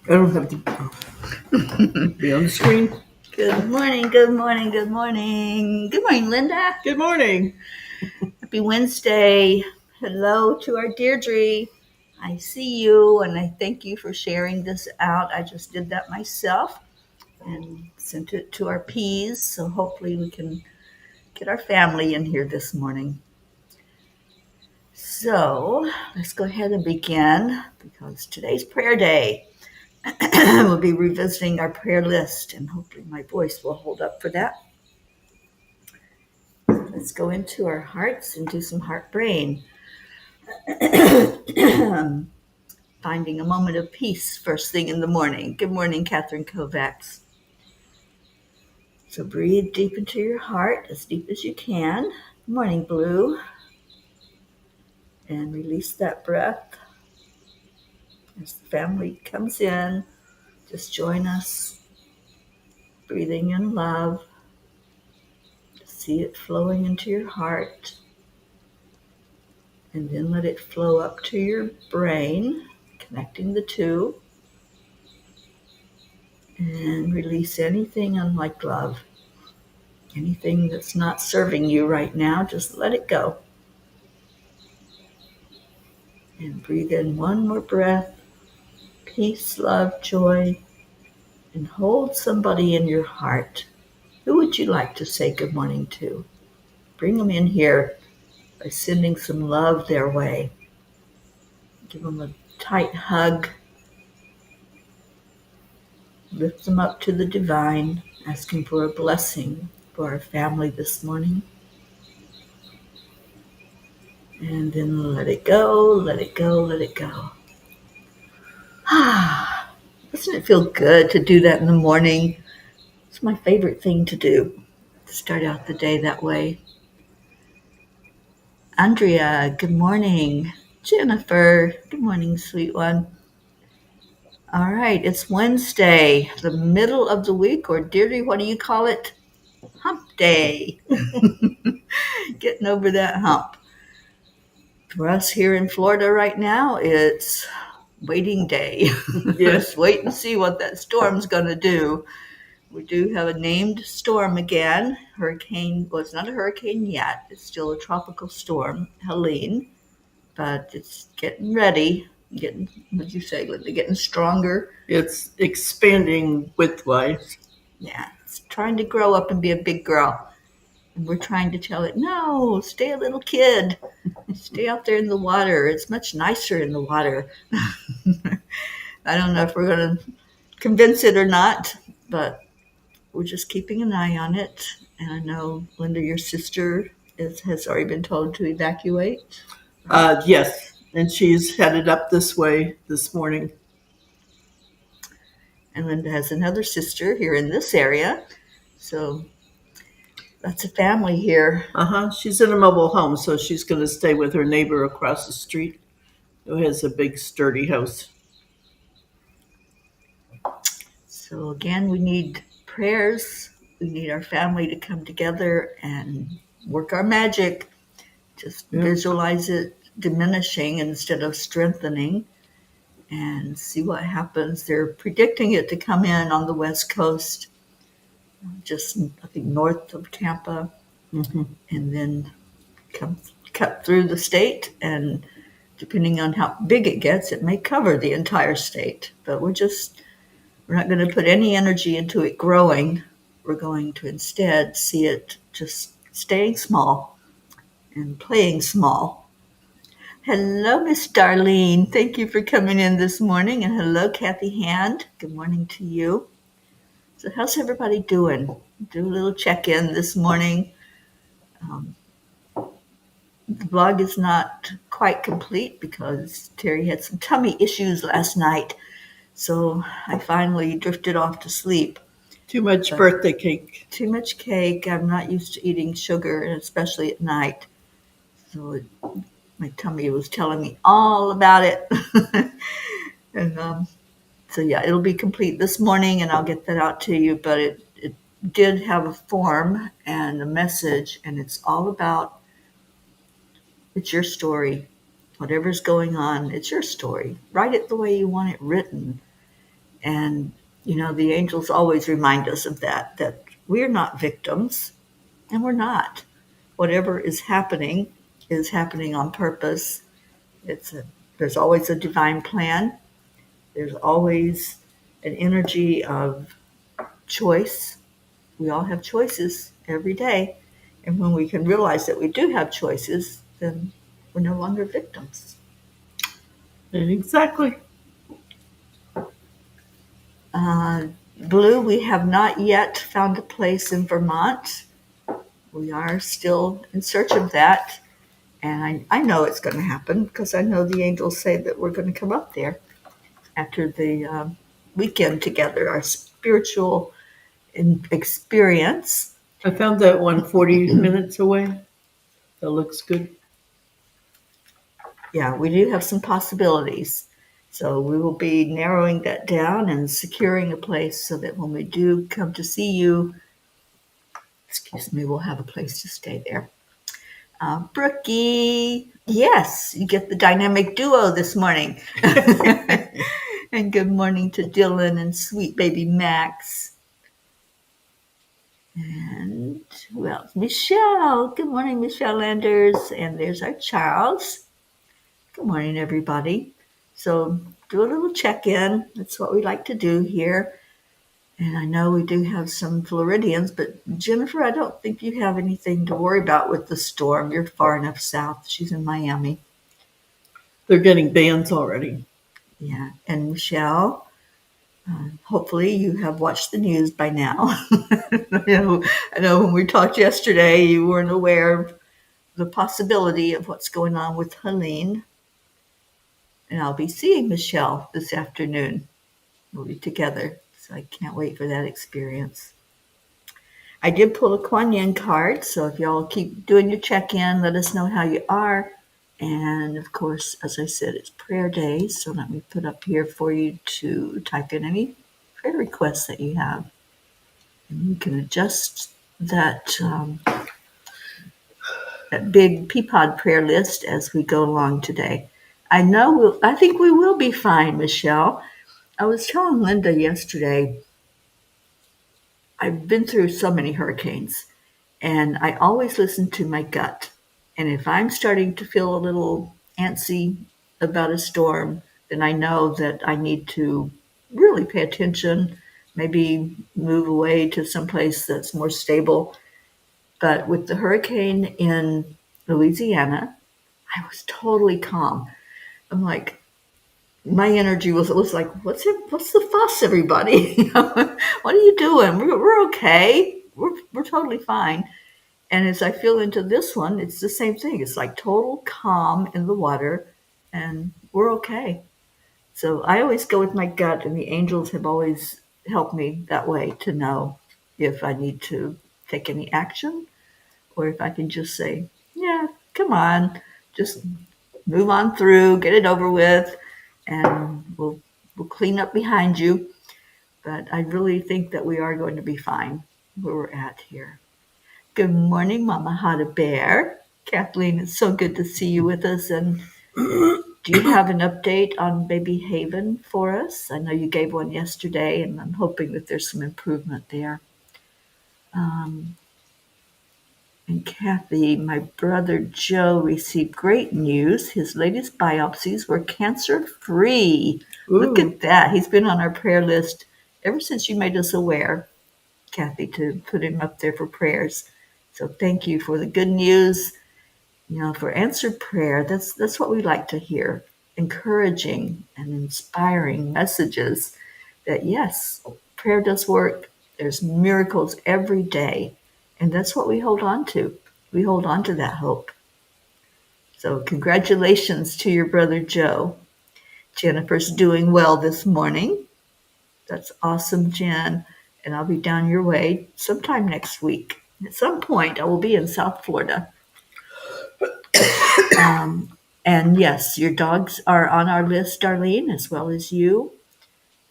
I don't have to be on the screen. Good morning, good morning, good morning. Good morning, Linda. Good morning. Happy Wednesday. Hello to our Deirdre. I see you and I thank you for sharing this out. I just did that myself and sent it to our P's, so hopefully we can get our family in here this morning. So let's go ahead and begin because today's prayer day. We'll be revisiting our prayer list and hopefully my voice will hold up for that. Let's go into our hearts and do some heart brain. Finding a moment of peace first thing in the morning. Good morning, Catherine Kovacs. So breathe deep into your heart, as deep as you can. Good morning, Blue. And release that breath. As the family comes in, just join us, breathing in love. See it flowing into your heart. And then let it flow up to your brain, connecting the two. And release anything unlike love. Anything that's not serving you right now, just let it go. And breathe in one more breath. Peace, love, joy. And hold somebody in your heart. Who would you like to say good morning to? Bring them in here by sending some love their way. Give them a tight hug. Lift them up to the divine, asking for a blessing for our family this morning. And then let it go, let it go, let it go. Doesn't it feel good to do that in the morning? It's my favorite thing to do, to start out the day that way. Andrea, good morning. Jennifer, good morning, sweet one. All right, it's Wednesday, the middle of the week, or Deirdre, what do you call it? Hump day. Getting over that hump. For us here in Florida right now, it's waiting day. Yes, wait and see what that storm's going to do. We do have a named storm again. Hurricane, well, it's not a hurricane yet. It's still a tropical storm, Helene. But it's getting ready. What'd you say, Linda? Getting stronger. It's expanding widthwise. Yeah, it's trying to grow up and be a big girl. And we're trying to tell it, no, stay a little kid. Stay out there in the water. It's much nicer in the water. I don't know if we're going to convince it or not, but we're just keeping an eye on it. And I know, Linda, your sister has already been told to evacuate. Yes, and she's headed up this way this morning. And Linda has another sister here in this area. So that's a family here. She's in a mobile home, so she's going to stay with her neighbor across the street who has a big, sturdy house. So again, we need prayers. We need our family to come together and work our magic. Just visualize it diminishing instead of strengthening and see what happens. They're predicting it to come in on the West Coast, just I think north of Tampa, and then cut through the state. And depending on how big it gets, it may cover the entire state. But we're not going to put any energy into it growing. We're going to instead see it just staying small and playing small. Hello, Miss Darlene. Thank you for coming in this morning. And hello, Kathy Hand. Good morning to you. So how's everybody doing? Do a little check-in this morning. The blog is not quite complete because Teri had some tummy issues last night. So I finally drifted off to sleep. Too much birthday cake. Too much cake. I'm not used to eating sugar, especially at night. So my tummy was telling me all about it. And so yeah, it'll be complete this morning and I'll get that out to you. But it did have a form and a message, and it's all about, it's your story. Whatever's going on, it's your story. Write it the way you want it written. And, the angels always remind us of that we're not victims, and we're not. Whatever is happening on purpose. There's always a divine plan. There's always an energy of choice. We all have choices every day. And when we can realize that we do have choices, then we're no longer victims. Exactly. Blue, we have not yet found a place in Vermont. We are still in search of that. And I know it's going to happen because I know the angels say that we're going to come up there after the weekend together, our spiritual experience. I found that one 40 minutes away. That looks good. Yeah, we do have some possibilities. So we will be narrowing that down and securing a place so that when we do come to see you, excuse me, we'll have a place to stay there. Brookie, yes, you get the dynamic duo this morning. And good morning to Dylan and sweet baby Max. And who else? Michelle. Good morning, Michelle Landers. And there's our Charles. Good morning, everybody. So do a little check-in. That's what we like to do here. And I know we do have some Floridians, but Jennifer, I don't think you have anything to worry about with the storm. You're far enough south. She's in Miami. They're getting bans already. Yeah. And Michelle, hopefully you have watched the news by now. I know when we talked yesterday, you weren't aware of the possibility of what's going on with Helene. And I'll be seeing Michelle this afternoon. We'll be together. So I can't wait for that experience. I did pull a Kuan Yin card, so if y'all keep doing your check-in, let us know how you are. And of course, as I said, it's prayer day, so let me put up here for you to type in any prayer requests that you have. And you can adjust that big Peapod prayer list as we go along today. I think we will be fine, Michelle. I was telling Linda yesterday, I've been through so many hurricanes, and I always listen to my gut. And if I'm starting to feel a little antsy about a storm, then I know that I need to really pay attention, maybe move away to someplace that's more stable. But with the hurricane in Louisiana, I was totally calm. I'm like, my energy was like, what's the fuss, everybody? What are you doing? We're okay. We're totally fine. And as I feel into this one, it's the same thing. It's like total calm in the water, and we're okay. So I always go with my gut, and the angels have always helped me that way to know if I need to take any action or if I can just say, yeah, come on, just move on through, get it over with, and we'll clean up behind you. But I really think that we are going to be fine where we're at here. Good morning, Mama Hada Bear. Kathleen, it's so good to see you with us. And do you have an update on Baby Haven for us? I know you gave one yesterday, and I'm hoping that there's some improvement there. And Kathy, my brother Joe received great news. His latest biopsies were cancer-free. Look Ooh. at that. He's been on our prayer list ever since you made us aware, Kathy, to put him up there for prayers. So thank you for the good news. For answered prayer, that's what we like to hear. Encouraging and inspiring messages that yes, prayer does work. There's miracles every day. And that's what we hold on to. We hold on to that hope. So congratulations to your brother Joe. Jennifer's doing well this morning. That's awesome, Jen. And I'll be down your way sometime next week. At some point, I will be in South Florida. And yes, your dogs are on our list, Darlene, as well as you.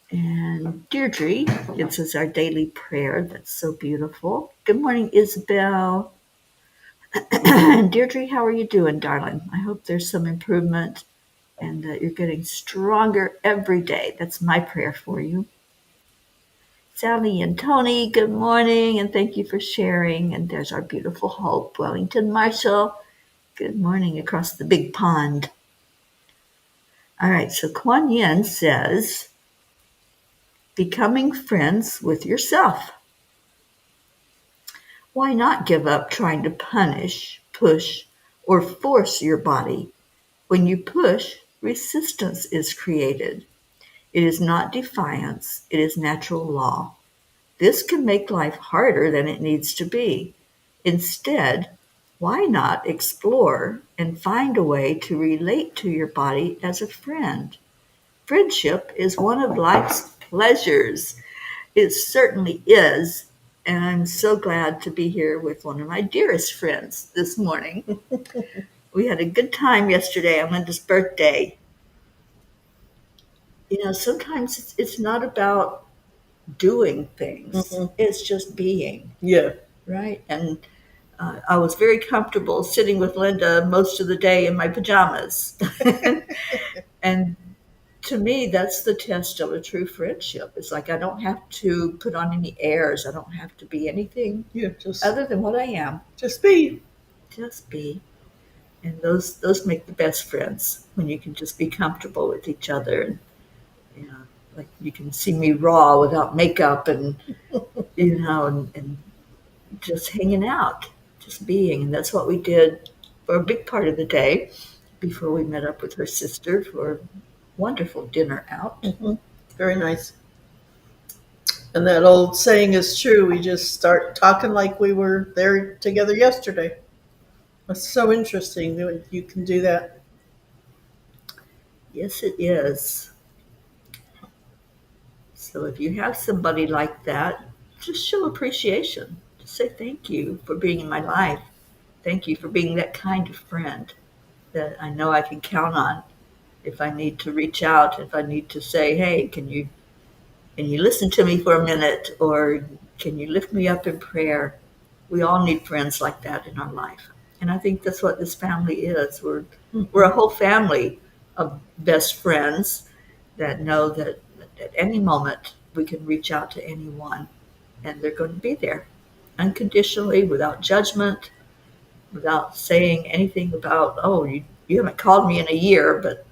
And Deirdre gives us our daily prayer. That's so beautiful. Good morning, Isabel. Deirdre, how are you doing, darling? I hope there's some improvement and that you're getting stronger every day. That's my prayer for you. Sally and Tony, good morning, and thank you for sharing. And there's our beautiful Hope. Wellington Marshall, good morning across the big pond. All right, so Kuan Yin says, becoming friends with yourself. Why not give up trying to punish, push, or force your body? When you push, resistance is created. It is not defiance, it is natural law. This can make life harder than it needs to be. Instead, why not explore and find a way to relate to your body as a friend? Friendship is one of life's pleasures. It certainly is. And I'm so glad to be here with one of my dearest friends this morning. We had a good time yesterday on Linda's birthday. Sometimes it's not about doing things, it's just being, Yeah. right? And I was very comfortable sitting with Linda most of the day in my pajamas. And to me, that's the test of a true friendship. It's like I don't have to put on any airs. I don't have to be anything other than what I am. Just be. Just be. And those make the best friends when you can just be comfortable with each other. And like you can see me raw without makeup, and and just hanging out, just being. And that's what we did for a big part of the day before we met up with her sister for a wonderful dinner out. Very nice. And that old saying is true. We just start talking like we were there together yesterday. That's so interesting that you can do that. Yes, it is. So if you have somebody like that, just show appreciation. Just say thank you for being in my life. Thank you for being that kind of friend that I know I can count on if I need to reach out, if I need to say, hey, can you listen to me for a minute, or can you lift me up in prayer? We all need friends like that in our life. And I think that's what this family is. We're a whole family of best friends that know that at any moment we can reach out to anyone and they're going to be there unconditionally, without judgment, without saying anything about, oh, you haven't called me in a year, but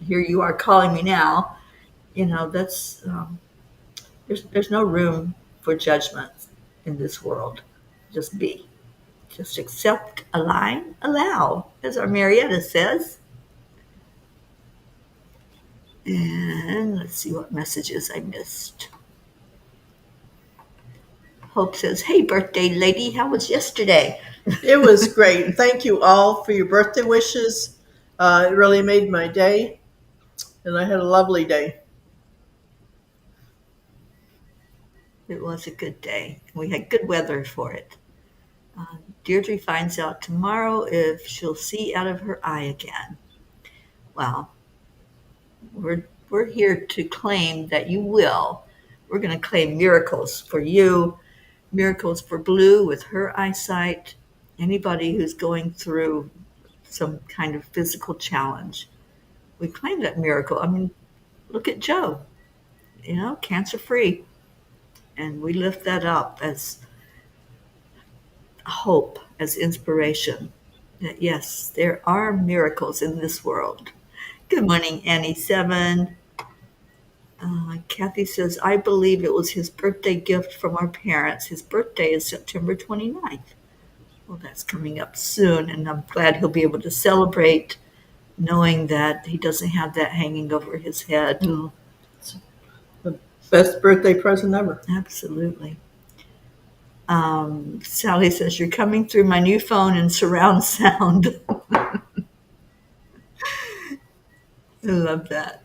here you are calling me now. That's there's no room for judgment in this world. Just be. Just accept, align, allow, as our Marietta says. And let's see what messages I missed. Hope says, hey, birthday lady, how was yesterday? It was great. Thank you all for your birthday wishes. It really made my day, and I had a lovely day. It was a good day. We had good weather for it. Deirdre finds out tomorrow if she'll see out of her eye again. Well, we're here to claim that you will. We're going to claim miracles for you, miracles for Blue with her eyesight, anybody who's going through some kind of physical challenge. We claim that miracle. I mean, look at Joe, cancer free. And we lift that up as hope, as inspiration. That yes, there are miracles in this world. Good morning, Annie Seven. Kathy says, I believe it was his birthday gift from our parents. His birthday is September 29th. Well, that's coming up soon, and I'm glad he'll be able to celebrate knowing that he doesn't have that hanging over his head. It's the best birthday present ever. Absolutely. Sally says, you're coming through my new phone in surround sound. I love that.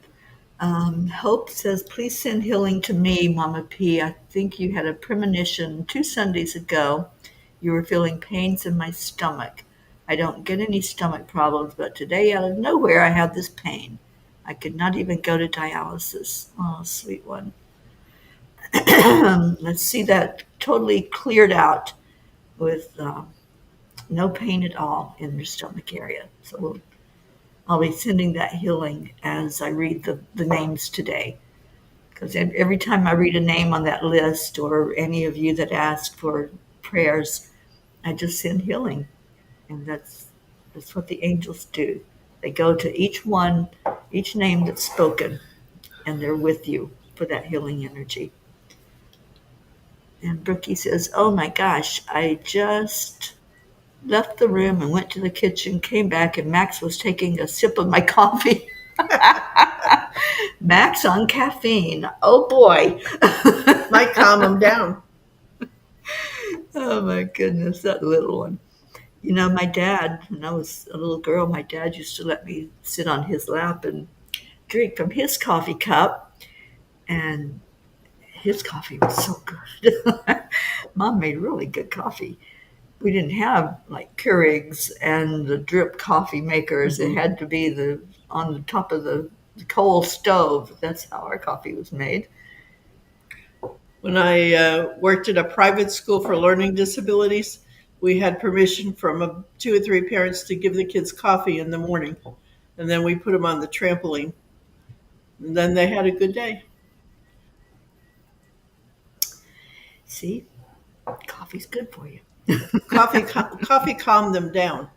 Hope says, please send healing to me, Mama P. I think you had a premonition 2 Sundays ago. You were feeling pains in my stomach. I don't get any stomach problems, but today out of nowhere I have this pain. I could not even go to dialysis. Oh, sweet one. Let's see that totally cleared out with no pain at all in your stomach area. So I'll be sending that healing as I read the names today. Because every time I read a name on that list, or any of you that ask for prayers, I just send healing. And that's what the angels do. They go to each one, each name that's spoken, and they're with you for that healing energy. And Brookie says, "Oh my gosh, I just left the room and went to the kitchen, came back, and Max was taking a sip of my coffee." Max on caffeine. Oh boy. Might calm them down. Oh my goodness, that little one. You know, my dad, when I was a little girl, my dad used to let me sit on his lap and drink from his coffee cup. And his coffee was so good. Mom made really good coffee. We didn't have like Keurigs and the drip coffee makers. It had to be the on the top of the coal stove. That's how our coffee was made. When I worked at a private school for learning disabilities, we had permission from 2 or 3 parents to give the kids coffee in the morning. And then we put them on the trampoline. And then they had a good day. See, coffee's good for you. Coffee calmed them down.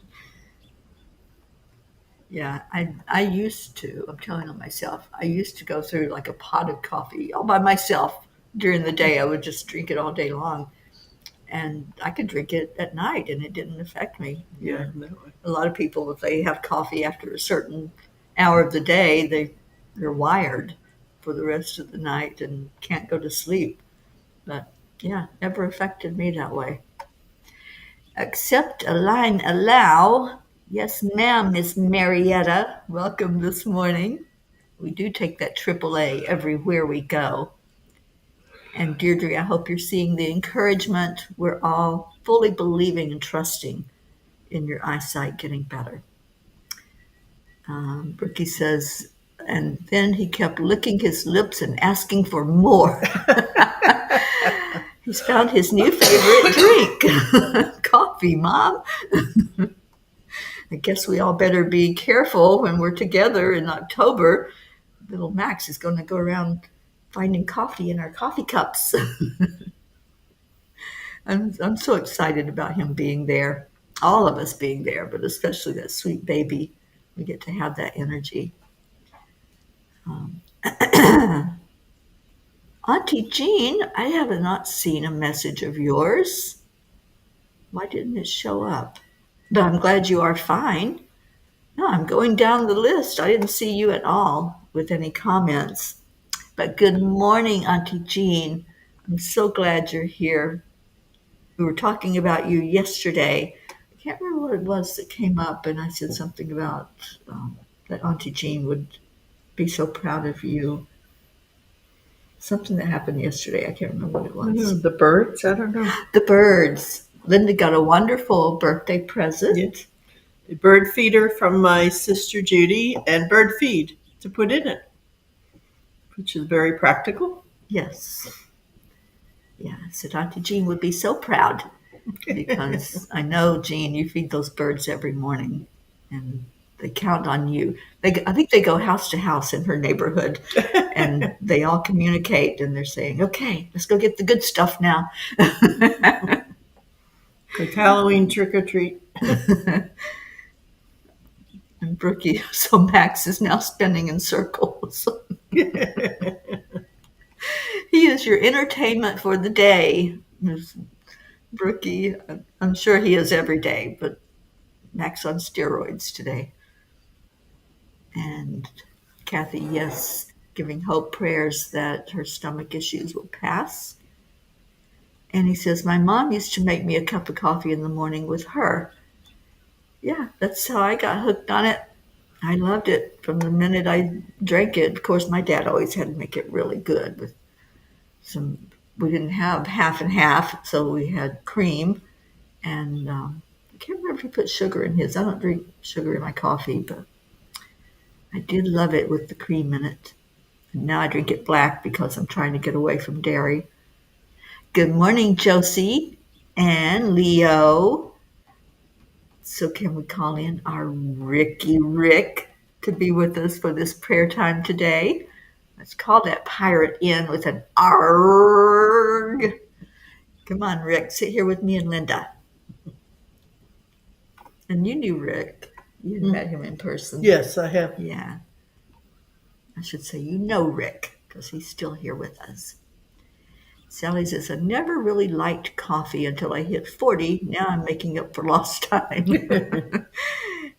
Yeah, I used to, I'm telling on myself, I used to go through like a pot of coffee all by myself during the day. I would just drink it all day long. And I could drink it at night and it didn't affect me. Yeah. A lot of people, if they have coffee after a certain hour of the day, they're wired for the rest of the night and can't go to sleep. But yeah, never affected me that way. Accept, align, allow. Yes, ma'am, Miss Marietta. Welcome this morning. We do take that AAA everywhere we go. And Deirdre, I hope you're seeing the encouragement. We're all fully believing and trusting in your eyesight getting better. Brookie says, and then he kept licking his lips and asking for more. He's found his new favorite drink. Coffee, Mom. I guess we all better be careful when we're together in October. Little Max is going to go around finding coffee in our coffee cups. I'm so excited about him being there, all of us being there, but especially that sweet baby. We get to have that energy. Auntie Jean, I have not seen a message of yours. Why didn't it show up? But I'm glad you are fine. No, I'm going down the list. I didn't see you at all with any comments. But good morning, Auntie Jean. I'm so glad you're here. We were talking about you yesterday. I can't remember what it was that came up, and I said something about that Auntie Jean would be so proud of you. Something that happened yesterday. I can't remember what it was. The birds? I don't know. The birds. Linda got a wonderful birthday present. Yeah. A bird feeder from my sister Judy and bird feed to put in it, which is very practical. Yes. Yeah, I said Auntie Jean would be so proud because I know, Jean, you feed those birds every morning and they count on you. I think they go house to house in her neighborhood and they all communicate and they're saying, okay, let's go get the good stuff now. Like Halloween trick or treat. And Brookie, so Max is now spinning in circles. He is your entertainment for the day. Brookie, I'm sure he is every day, but Max on steroids today. And Kathy, yes, giving hope prayers that her stomach issues will pass. And he says, my mom used to make me a cup of coffee in the morning with her. Yeah, that's how I got hooked on it. I loved it from the minute I drank it. Of course, my dad always had to make it really good with we didn't have half and half, so we had cream. And I can't remember if he put sugar in his. I don't drink sugar in my coffee, but I did love it with the cream in it. And now I drink it black because I'm trying to get away from dairy. Good morning, Josie and Leo. So can we call in our Ricky Rick to be with us for this prayer time today? Let's call that pirate in with an arg. Come on, Rick, sit here with me and Linda. And you knew Rick. You met him in person. Yes, I have. Yeah. I should say you know Rick, because he's still here with us. Sally says, I never really liked coffee until I hit 40. Now I'm making up for lost time.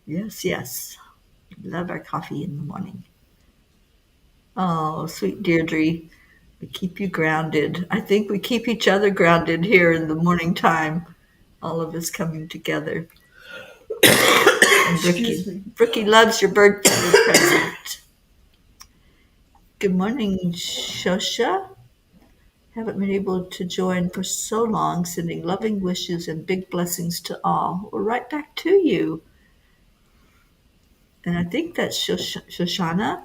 Yes, yes. Love our coffee in the morning. Oh, sweet Deirdre. We keep you grounded. I think we keep each other grounded here in the morning time. All of us coming together. Brookie loves your birthday present. Good morning, Shosha. Haven't been able to join for so long, sending loving wishes and big blessings to all. We're right back to you. And I think that's Shoshana.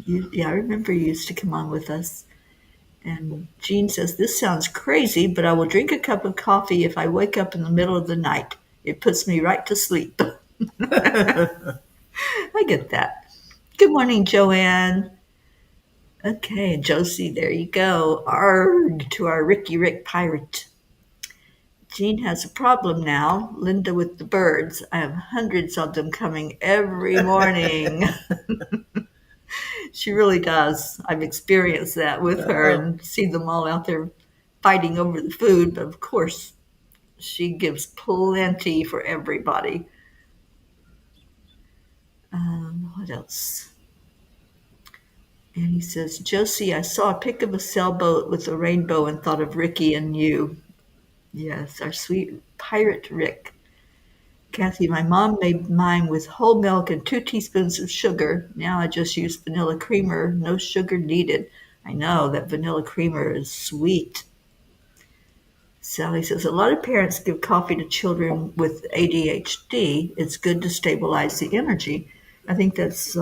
I remember you used to come on with us. And Jean says, this sounds crazy, but I will drink a cup of coffee if I wake up in the middle of the night. It puts me right to sleep. I get that. Good morning, Joanne. Okay, Josie, there you go. Arg to our Ricky Rick pirate. Jean has a problem now. Linda with the birds. I have hundreds of them coming every morning. She really does. I've experienced that with her and see them all out there fighting over the food. But of course, she gives plenty for everybody. What else? And he says, Josie, I saw a pic of a sailboat with a rainbow and thought of Ricky and you. Yes, our sweet pirate Rick. Kathy, my mom made mine with whole milk and 2 teaspoons of sugar. Now I just use vanilla creamer, no sugar needed. I know that vanilla creamer is sweet. Sally says, a lot of parents give coffee to children with ADHD. It's good to stabilize the energy. I think that's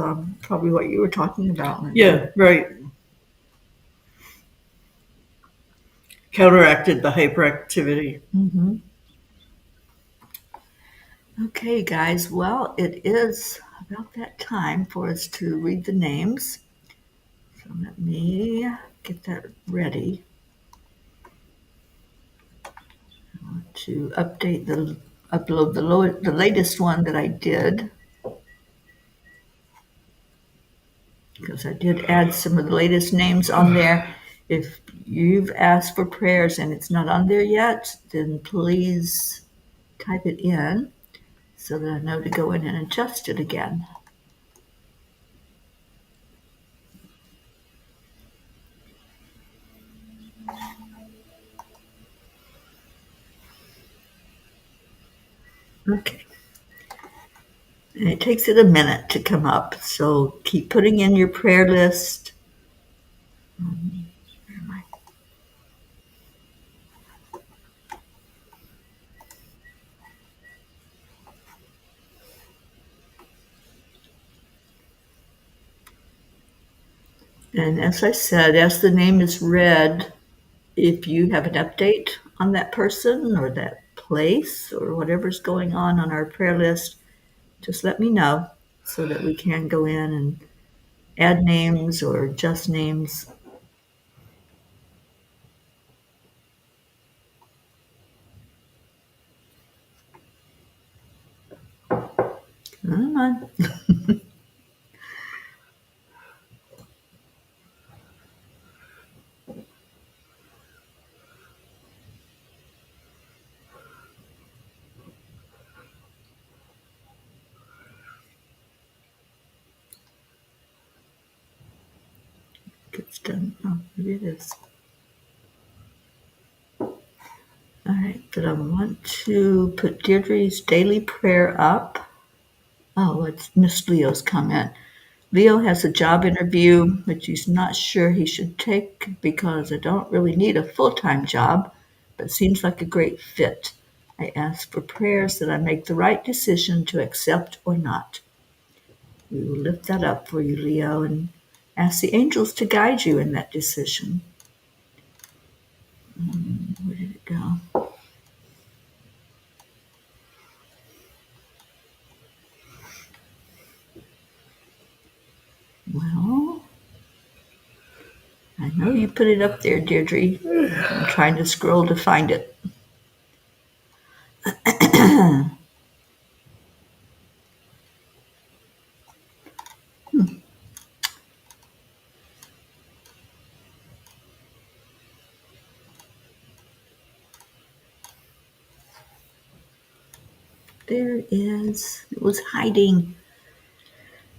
probably what you were talking about, Linda. Yeah, right. Counteracted the hyperactivity. Mm-hmm. Okay, guys. Well, it is about that time for us to read the names. So let me get that ready. I want to upload the latest one that I did, because I did add some of the latest names on there. If you've asked for prayers and it's not on there yet, then please type it in so that I know to go in and adjust it again. Okay. And it takes it a minute to come up, so keep putting in your prayer list. Where am I? And as I said, as the name is read, if you have an update on that person or that place or whatever's going on our prayer list, just let me know so that we can go in and add names or just names. Come on. It's done. Oh, maybe it is. All right, but I want to put Deirdre's daily prayer up. Oh, it's Miss Leo's comment. Leo has a job interview, which he's not sure he should take because I don't really need a full-time job, but seems like a great fit. I ask for prayers that I make the right decision to accept or not. We will lift that up for you, Leo, and ask the angels to guide you in that decision. Where did it go? Well, Oh, you put it up there, Deirdre. I'm trying to scroll to find it. There it is. It was hiding.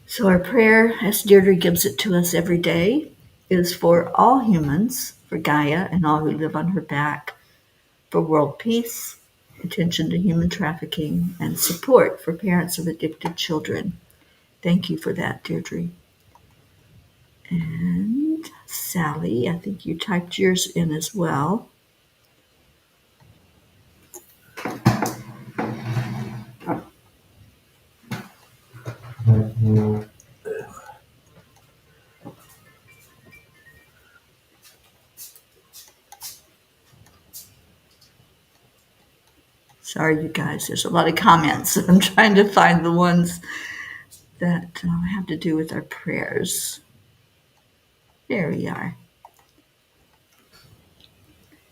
So our prayer, as Deirdre gives it to us every day, is for all humans, for Gaia and all who live on her back, for world peace, attention to human trafficking, and support for parents of addicted children. Thank you for that, Deirdre. And Sally, I think you typed yours in as well. Sorry, you guys, there's a lot of comments. I'm trying to find the ones that have to do with our prayers. There we are.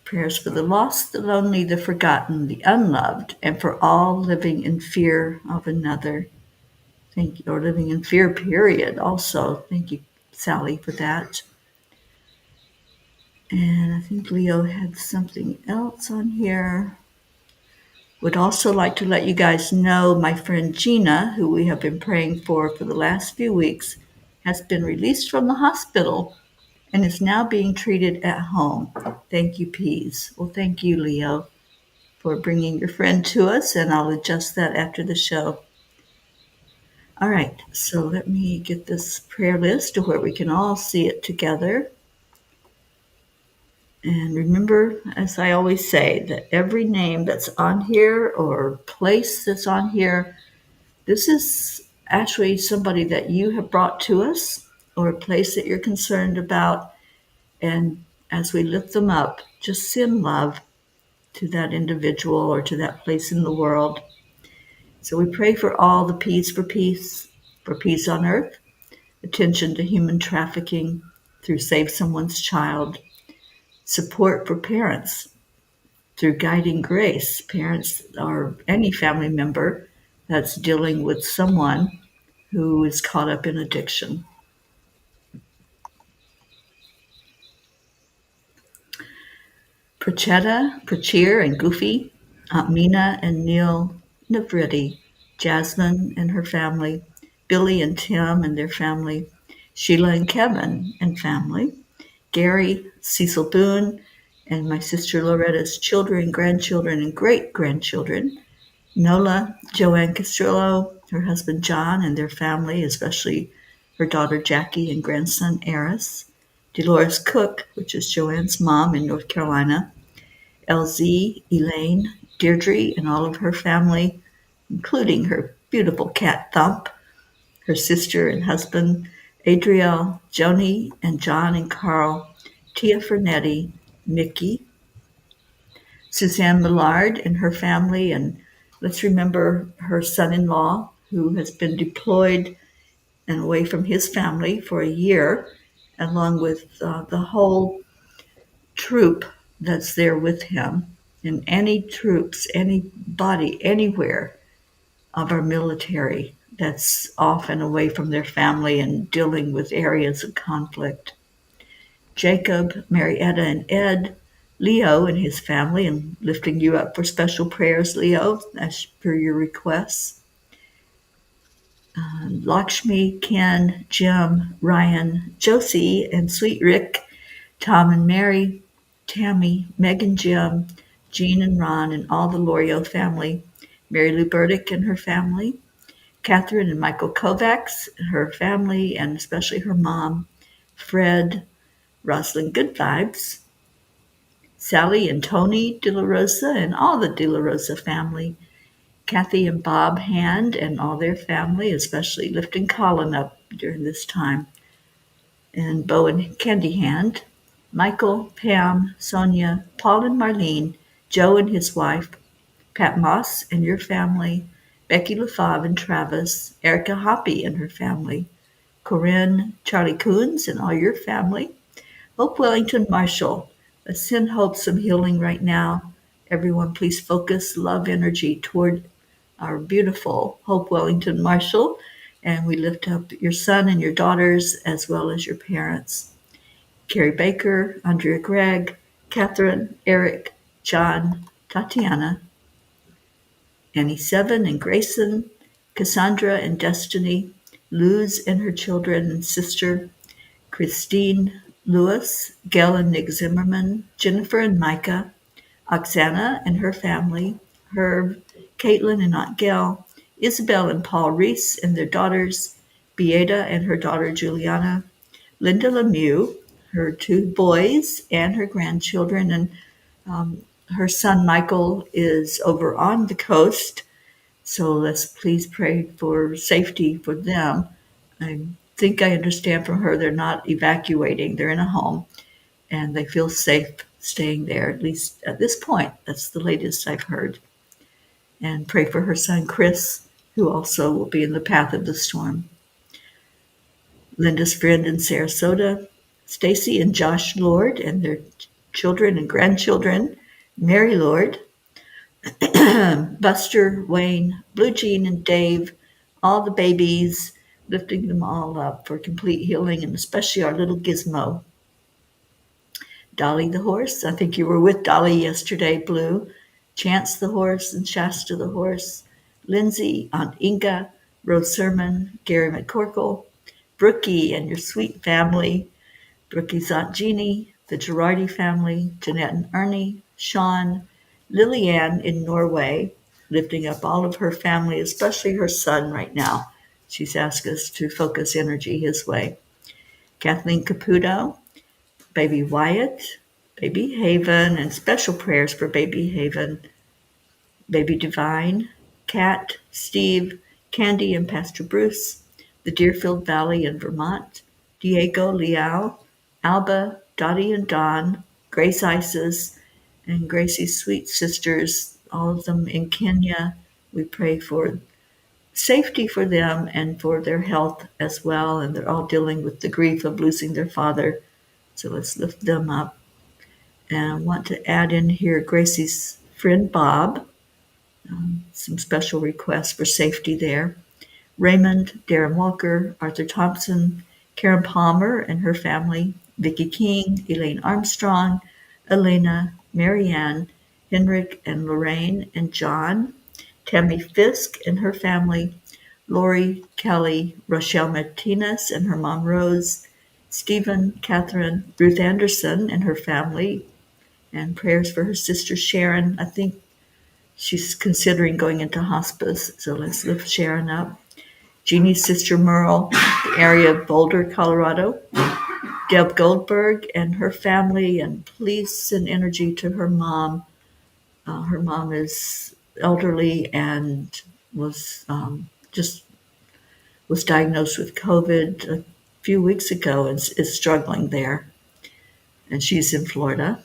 Prayers for the lost, the lonely, the forgotten, the unloved, and for all living in fear of another. Thank you, or living in fear, period, also. Thank you, Sally, for that. And I think Leo had something else on here. Would also like to let you guys know my friend Gina, who we have been praying for the last few weeks, has been released from the hospital and is now being treated at home. Thank you, Peas. Well, thank you, Leo, for bringing your friend to us, and I'll adjust that after the show. All right, so let me get this prayer list to where we can all see it together. And remember, as I always say, that every name that's on here or place that's on here, this is actually somebody that you have brought to us or a place that you're concerned about. And as we lift them up, just send love to that individual or to that place in the world. So we pray for all the peace for peace on earth, attention to human trafficking through Save Someone's Child, support for parents through Guiding Grace, parents or any family member that's dealing with someone who is caught up in addiction. Prachetta, Prachir, and Goofy, Aunt Mina and Neil Navritti, Jasmine and her family, Billy and Tim and their family, Sheila and Kevin and family, Gary, Cecil Boone, and my sister Loretta's children, grandchildren, and great-grandchildren, Nola, Joanne Castrillo, her husband John and their family, especially her daughter Jackie and grandson Eris, Dolores Cook, which is Joanne's mom in North Carolina, LZ, Elaine, Deirdre, and all of her family, including her beautiful cat Thump, her sister and husband Adriel, Joni, and John and Carl, Tia Fernetti, Mickey, Suzanne Millard and her family, and let's remember her son-in-law who has been deployed and away from his family for a year, along with the whole troop that's there with him, and any troops, anybody, anywhere of our military that's off and away from their family and dealing with areas of conflict. Jacob, Marietta, and Ed, Leo and his family, and lifting you up for special prayers, Leo, as per your requests. Lakshmi, Ken, Jim, Ryan, Josie, and Sweet Rick, Tom and Mary, Tammy, Meg and Jim, Jean and Ron, and all the Lorio family, Mary Lou Burdick and her family, Catherine and Michael Kovacs, her family, and especially her mom, Fred, Rosalind Good Vibes, Sally and Tony De La Rosa and all the De La Rosa family, Kathy and Bob Hand and all their family, especially lifting Colin up during this time, and Bo and Candy Hand, Michael, Pam, Sonia, Paul and Marlene, Joe and his wife, Pat Moss and your family, Becky LaFave and Travis, Erica Hoppy and her family, Corinne, Charlie Coons and all your family, Hope Wellington Marshall, let's send Hope some healing right now. Everyone, please focus love energy toward our beautiful Hope Wellington Marshall, and we lift up your son and your daughters as well as your parents. Carrie Baker, Andrea Gregg, Catherine, Eric, John, Tatiana, Annie Seven and Grayson, Cassandra and Destiny, Luz and her children and sister, Christine Lewis, Gail and Nick Zimmerman, Jennifer and Micah, Oksana and her family, Herb, Caitlin and Aunt Gail, Isabel and Paul Reese and their daughters, Beata and her daughter Juliana, Linda Lemieux, her two boys and her grandchildren, and her son Michael is over on the coast. So let's please pray for safety for them. I think I understand from her they're not evacuating, they're in a home and they feel safe staying there, at least at this point. That's the latest I've heard. And pray for her son Chris, who also will be in the path of the storm. Linda's friend in Sarasota, Stacy and Josh Lord and their children and grandchildren, Mary Lord, Buster, Wayne, Blue Jean, and Dave, all the babies, lifting them all up for complete healing, and especially our little gizmo. Dolly the horse, I think you were with Dolly yesterday, Blue. Chance the horse and Shasta the horse. Lindsay, Aunt Inga, Rose Sermon, Gary McCorkle, Brookie and your sweet family, Brookie's Aunt Jeannie, the Girardi family, Jeanette and Ernie, Sean, Lillian in Norway, lifting up all of her family, especially her son right now. She's asked us to focus energy his way. Kathleen Caputo, baby Wyatt, baby Haven, and special prayers for baby Haven, baby Divine, Kat, Steve, Candy, and Pastor Bruce, the Deerfield Valley in Vermont, Diego Liao, Alba, Dottie and Don, Grace Isis, and Gracie's sweet sisters, all of them in Kenya. We pray for safety for them and for their health as well. And they're all dealing with the grief of losing their father. So let's lift them up. And I want to add in here Gracie's friend Bob, some special requests for safety there. Raymond, Darren Walker, Arthur Thompson, Karen Palmer and her family, Vicki King, Elaine Armstrong, Elena, Marianne, Henrik and Lorraine and John, Tammy Fisk and her family, Lori, Kelly, Rochelle Martinez and her mom Rose, Stephen, Catherine, Ruth Anderson and her family, and prayers for her sister Sharon. I think she's considering going into hospice, so let's lift Sharon up. Jeannie's sister Merle, the area of Boulder, Colorado. Deb Goldberg and her family, and please send energy to her mom. Her mom is elderly and just was diagnosed with COVID a few weeks ago and is struggling there. And she's in Florida.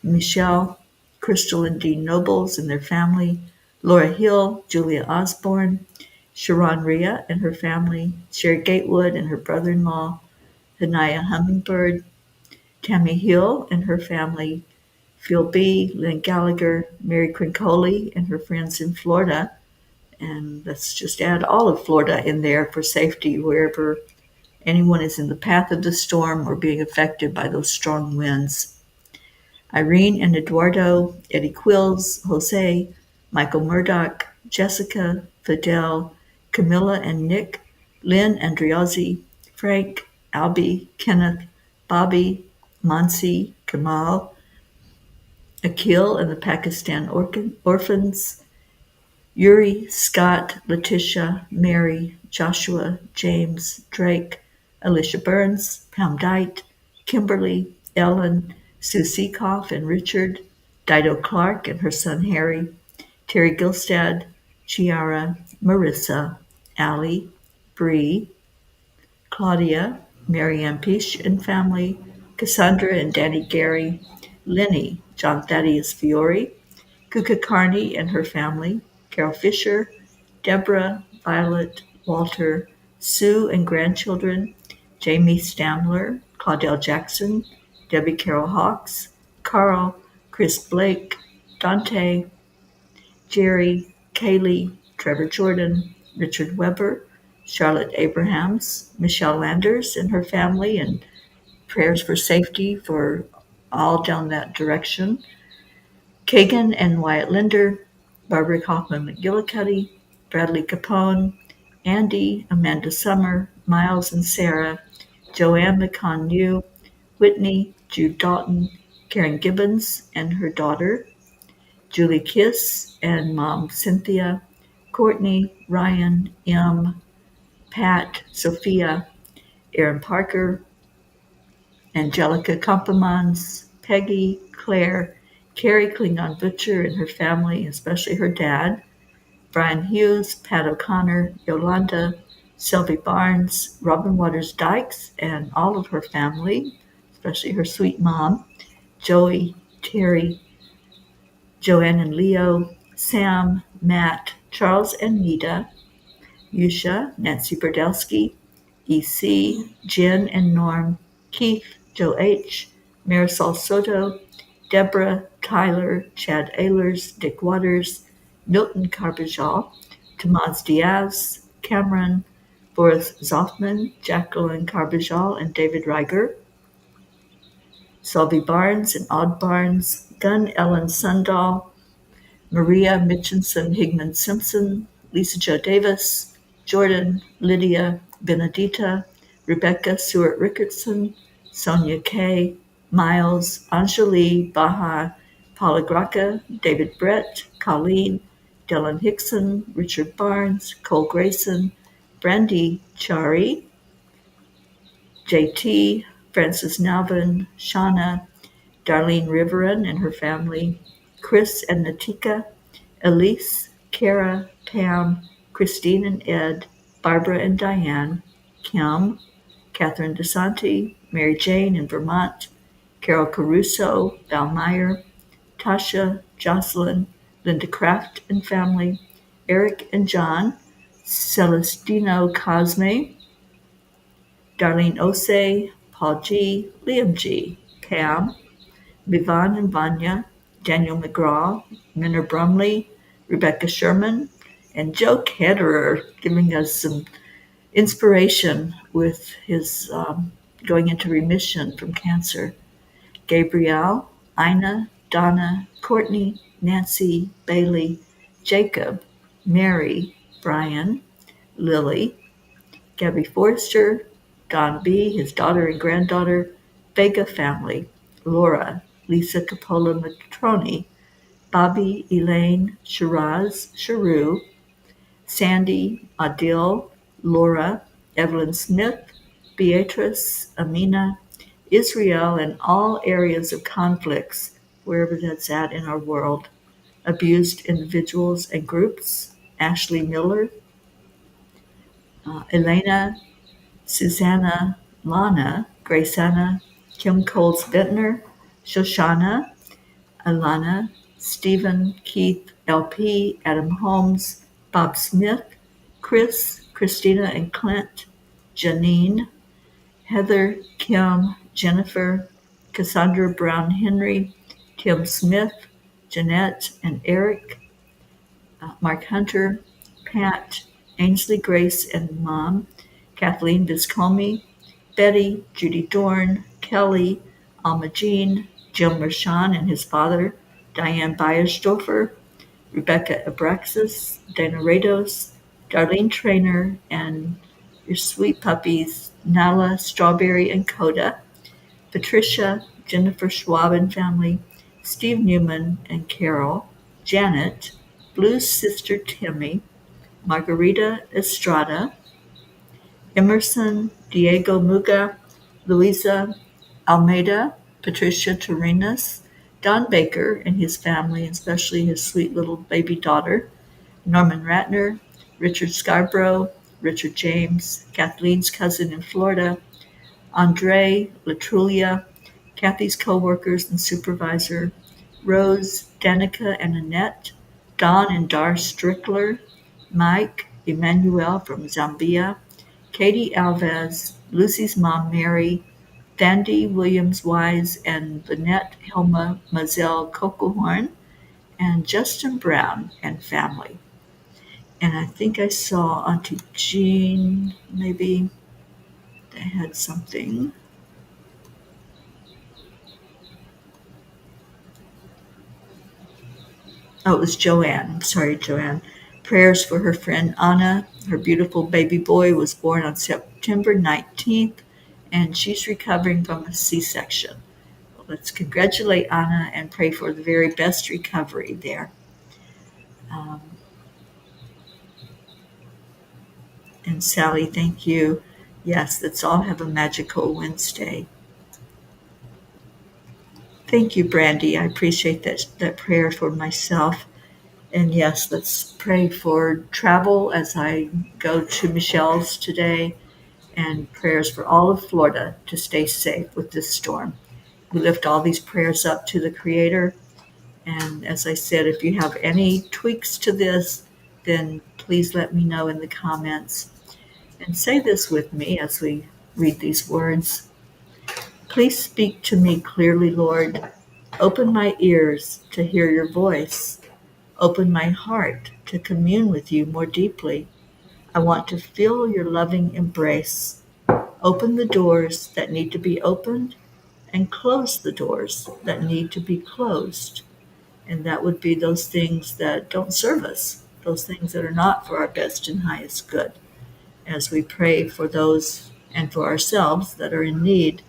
Michelle, Crystal and Dean Nobles and their family, Laura Hill, Julia Osborne, Sharon Rhea and her family, Sherry Gatewood and her brother-in-law, Hanaya Hummingbird, Tammy Hill and her family, Phil B., Lynn Gallagher, Mary Crincoli and her friends in Florida. And let's just add all of Florida in there for safety wherever anyone is in the path of the storm or being affected by those strong winds. Irene and Eduardo, Eddie Quills, Jose, Michael Murdoch, Jessica, Fidel, Camilla and Nick, Lynn Andriozzi, Frank, Albie, Kenneth, Bobby, Mansi, Kamal, Akil and the Pakistan orphans, Yuri, Scott, Letitia, Mary, Joshua, James, Drake, Alicia Burns, Pam Dite, Kimberly, Ellen, Sue Seekoff and Richard, Dido Clark and her son Harry, Terry Gilstad, Chiara, Marissa, Allie, Bree, Claudia, Marianne Pish and family, Cassandra and Danny Gary, Lenny, John Thaddeus Fiore, Kuka Carney and her family, Carol Fisher, Deborah, Violet, Walter, Sue and grandchildren, Jamie Stamler, Claudel Jackson, Debbie Carroll Hawks, Carl, Chris Blake, Dante, Jerry, Kaylee, Trevor Jordan, Richard Weber, Charlotte Abrahams, Michelle Landers and her family, and prayers for safety for all down that direction. Kagan and Wyatt Linder, Barbara Kaufman McGillicuddy, Bradley Capone, Andy, Amanda Summer, Miles and Sarah, Joanne McCon New, Whitney, Jude Dalton, Karen Gibbons and her daughter, Julie Kiss and mom Cynthia, Courtney, Ryan, M, Pat, Sophia, Aaron Parker, Angelica Kompemans, Peggy, Claire, Carrie Klingon Butcher and her family, especially her dad, Brian Hughes, Pat O'Connor, Yolanda, Sylvie Barnes, Robin Waters Dykes and all of her family, especially her sweet mom, Joey, Terry, Joanne and Leo, Sam, Matt, Charles and Nita, Yusha, Nancy Berdelsky, EC, Jen and Norm, Keith, Joe H., Marisol Soto, Deborah, Tyler, Chad Ehlers, Dick Waters, Milton Carbajal, Tomas Diaz, Cameron, Boris Zoffman, Jacqueline Carbajal, and David Reiger, Sylvie Barnes and Odd Barnes, Gunn Ellen Sundahl, Maria Mitchinson Higman Simpson, Lisa Jo Davis, Jordan, Lydia, Benedita, Rebecca Stewart Rickardson, Sonia Kay, Miles, Anjali, Baha, Paula Graca, David Brett, Colleen, Dylan Hickson, Richard Barnes, Cole Grayson, Brandy Chari, JT, Francis Nalvin, Shauna, Darlene Riverin and her family, Chris and Natika, Elise, Kara, Pam, Christine and Ed, Barbara and Diane, Kim, Catherine DeSanti, Mary Jane in Vermont, Carol Caruso, Val Meyer, Tasha, Jocelyn, Linda Kraft and family, Eric and John, Celestino Cosme, Darlene Osei, Paul G., Liam G., Pam, Vivan and Vanya, Daniel McGraw, Minna Brumley, Rebecca Sherman, and Joe Ketterer giving us some inspiration with his going into remission from cancer. Gabrielle, Ina, Donna, Courtney, Nancy, Bailey, Jacob, Mary, Brian, Lily, Gabby Forrester, Don B., his daughter and granddaughter, Vega family, Laura, Lisa Capola Matroni, Bobby, Elaine, Shiraz, Sharu, Sandy, Adil, Laura, Evelyn Smith, Beatrice, Amina, Israel, and all areas of conflicts, wherever that's at in our world, abused individuals and groups, Ashley Miller, Elena, Susanna, Lana, Grace Anna, Kim Coles Bentner, Shoshana, Alana, Stephen, Keith, LP, Adam Holmes, Bob Smith, Chris, Christina and Clint, Janine, Heather, Kim, Jennifer, Cassandra Brown Henry, Tim Smith, Jeanette and Eric, Mark Hunter, Pat, Ainsley Grace and Mom, Kathleen Viscomi, Betty, Judy Dorn, Kelly, Alma Jean, Jim Mershon and his father, Diane Beiersdorfer, Rebecca Abraxas, Dana Rados, Darlene Trainer, and your sweet puppies, Nala, Strawberry, and Coda, Patricia, Jennifer Schwab and family, Steve Newman and Carol, Janet, Blue's sister Timmy, Margarita Estrada, Emerson, Diego Muga, Luisa Almeida, Patricia Torinas, Don Baker and his family, especially his sweet little baby daughter, Norman Ratner, Richard Scarborough, Richard James, Kathleen's cousin in Florida, Andre, Latrulia, Kathy's co-workers and supervisor, Rose, Danica and Annette, Don and Dar Strickler, Mike, Emmanuel from Zambia, Katie Alves, Lucy's mom Mary, Thandi Williams-Wise and Lynette Hilma Mazel Cocohorn, and Justin Brown and family. And I think I saw Auntie Jean, maybe they had something. Oh, it was Joanne. I'm sorry, Joanne. Prayers for her friend Anna. Her beautiful baby boy was born on September 19th, and she's recovering from a C-section. Well, let's congratulate Anna and pray for the very best recovery there. Um, and Sally, thank you. Yes, let's all have a magical Wednesday. Thank you, Brandy. I appreciate that prayer for myself. And yes, let's pray for travel as I go to Michelle's today, and prayers for all of Florida to stay safe with this storm. We lift all these prayers up to the Creator. And as I said, if you have any tweaks to this, then please let me know in the comments. And say this with me as we read these words. Please speak to me clearly, Lord. Open my ears to hear your voice. Open my heart to commune with you more deeply. I want to feel your loving embrace. Open the doors that need to be opened and close the doors that need to be closed. And that would be those things that don't serve us, those things that are not for our best and highest good. As we pray for those and for ourselves that are in need,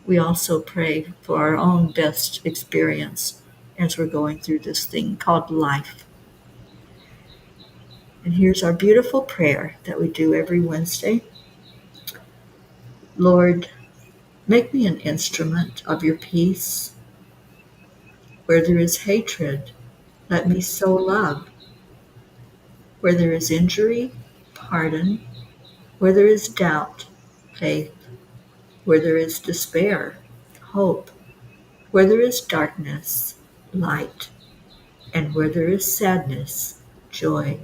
we also pray for our own best experience as we're going through this thing called life. And here's our beautiful prayer that we do every Wednesday. Lord, make me an instrument of your peace. Where there is hatred, let me sow love. Where there is injury, pardon. Where there is doubt, faith. Where there is despair, hope. Where there is darkness, light. And where there is sadness, joy.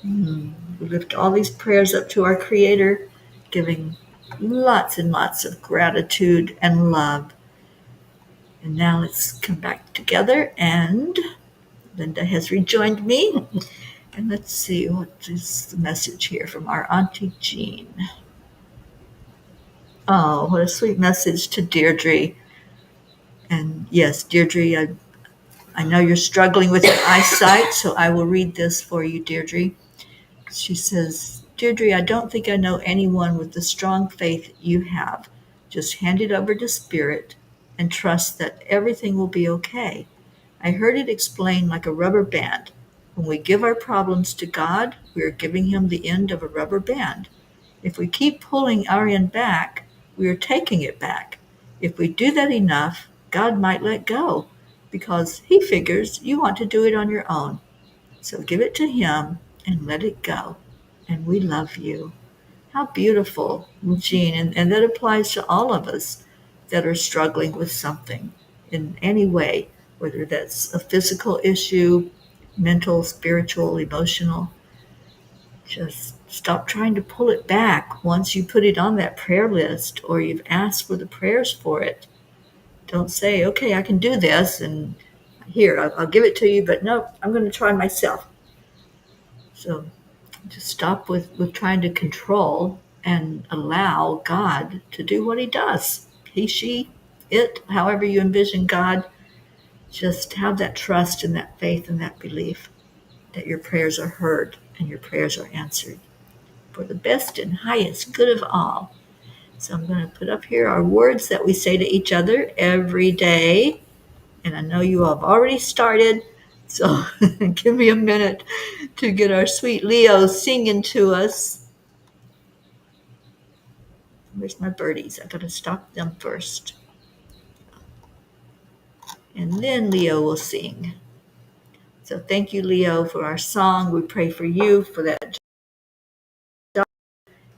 We lift all these prayers up to our Creator, giving lots and lots of gratitude and love. And now let's come back together, and Linda has rejoined me. And let's see, what is the message here from our Auntie Jean? Oh, what a sweet message to Deirdre. And yes, Deirdre, I know you're struggling with your eyesight, so I will read this for you, Deirdre. She says, Deirdre, I don't think I know anyone with the strong faith you have. Just hand it over to Spirit and trust that everything will be okay. I heard it explained like a rubber band. When we give our problems to God, we are giving Him the end of a rubber band. If we keep pulling our end back, we are taking it back. If we do that enough, God might let go because He figures you want to do it on your own. So give it to Him and let it go. And we love you. How beautiful, Jean. And that applies to all of us that are struggling with something in any way, whether that's a physical issue, mental, spiritual, emotional. Just stop trying to pull it back once you put it on that prayer list or you've asked for the prayers for it. Don't say, okay, I can do this, and here, I'll give it to you, but no, I'm going to try myself. So just stop with trying to control and allow God to do what He does. He, she, it, however you envision God, just have that trust and that faith and that belief that your prayers are heard and your prayers are answered for the best and highest good of all. So I'm going to put up here our words that we say to each other every day. And I know you have already started, so give me a minute to get our sweet Leo singing to us. Where's my birdies? I gotta stop them first. And then Leo will sing. So thank you, Leo, for our song. We pray for you for that job.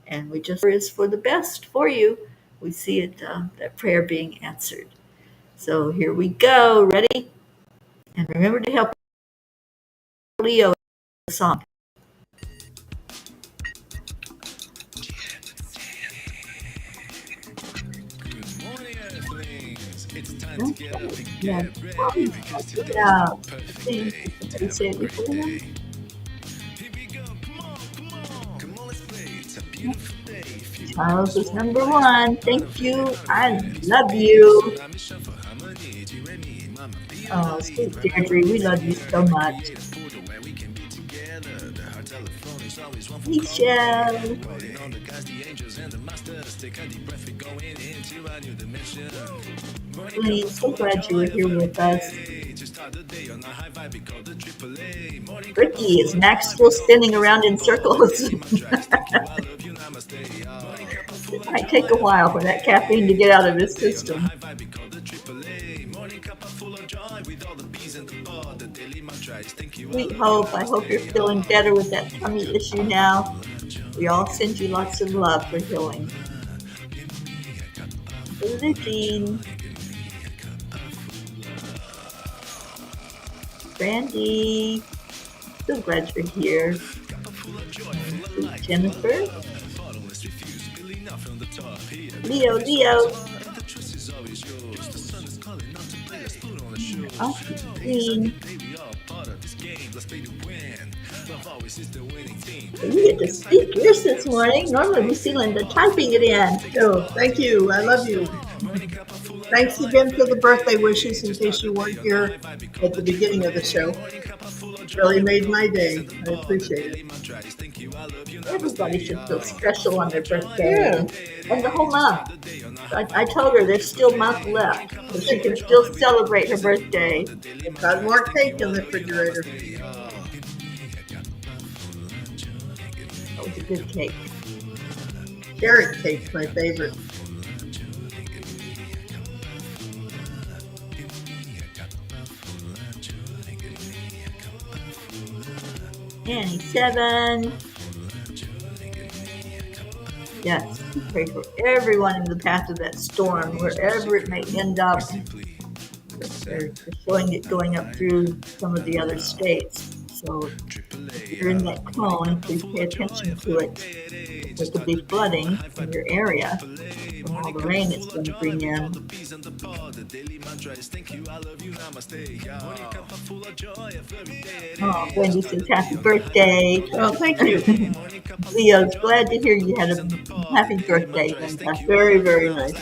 And we just is for the best for you. We see it, that prayer being answered. So here we go. Ready? And remember to help Leo in the song. Okay. Yeah. Tom's got to get out. I think. Did somebody say it before him? Charles is number one. Thank you. I love you. Oh, sweet Deirdre, we love you so much. Michelle, Kathleen, so glad you were here with us. Ricky, is Max still spinning around in circles? It might take a while for that caffeine to get out of his system. Sweet Hope, I hope you're feeling better with that tummy issue now. We all send you lots of love for healing. Lily Jean, Brandy, so glad you're here. Sweet Jennifer, Leo, Auntie Queen. You get to speak yours this morning. Normally we see Linda typing it in. Oh, thank you. I love you. Thanks again for the birthday wishes in case you weren't here at the beginning of the show. Really made my day. I appreciate it. Everybody should feel special on their birthday. Yeah. And the whole month. I told her there's still a month left, so she can still celebrate her birthday. I've got more cake in the refrigerator. That was a good cake. Carrot cake's my favorite. Annie 7. Yes, pray for everyone in the path of that storm, wherever it may end up. They're showing it going up through some of the other states. So if you're in that cone, please pay attention to it. There could be flooding in your area from all the rain it's going to bring in. Oh, Wendy says happy birthday. Oh, thank you. Leo's glad to hear you had a happy birthday, Linda. Very, very nice.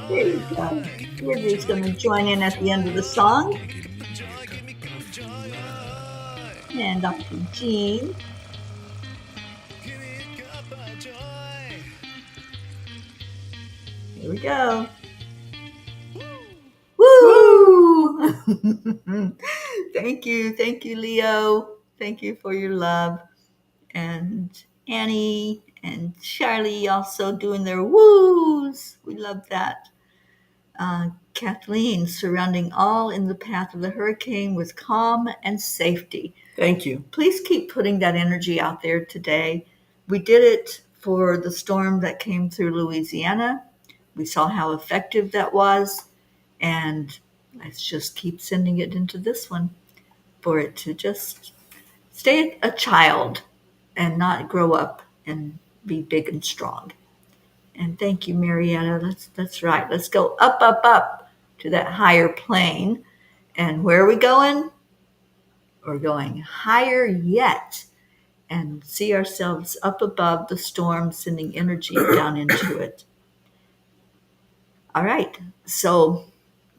There you go. Deirdre's going to join in at the end of the song. And Dr. Jean. Here we go. Woo! Thank you, Leo. Thank you for your love. And Annie and Charlie also doing their woos. We love that. Kathleen, surrounding all in the path of the hurricane with calm and safety. Thank you. Please keep putting that energy out there today. We did it for the storm that came through Louisiana. We saw how effective that was. And let's just keep sending it into this one for it to just stay a child and not grow up and be big and strong. And thank you, Marietta. That's right. Let's go up, up, up to that higher plane. And where are we going? We're going higher yet and see ourselves up above the storm, sending energy down into it. All right. So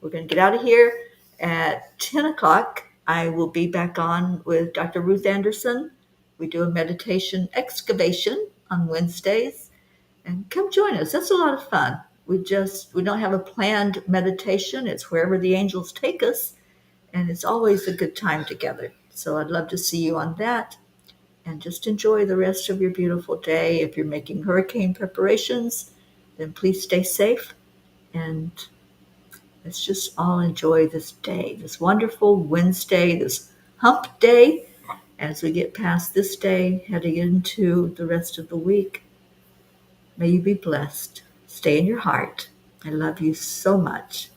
we're going to get out of here at 10 o'clock. I will be back on with Dr. Ruth Anderson. We do a meditation excavation on Wednesdays. And come join us. That's a lot of fun. We don't have a planned meditation. It's wherever the angels take us. And it's always a good time together. So I'd love to see you on that. And just enjoy the rest of your beautiful day. If you're making hurricane preparations, then please stay safe. And let's just all enjoy this day, this wonderful Wednesday, this hump day as we get past this day, heading into the rest of the week. May you be blessed. Stay in your heart. I love you so much.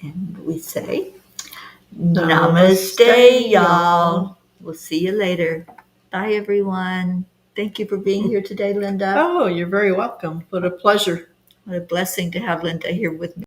And we say, Namaste, y'all. We'll see you later. Bye, everyone. Thank you for being here today, Linda. Oh, you're very welcome. What a pleasure. What a blessing to have Linda here with me.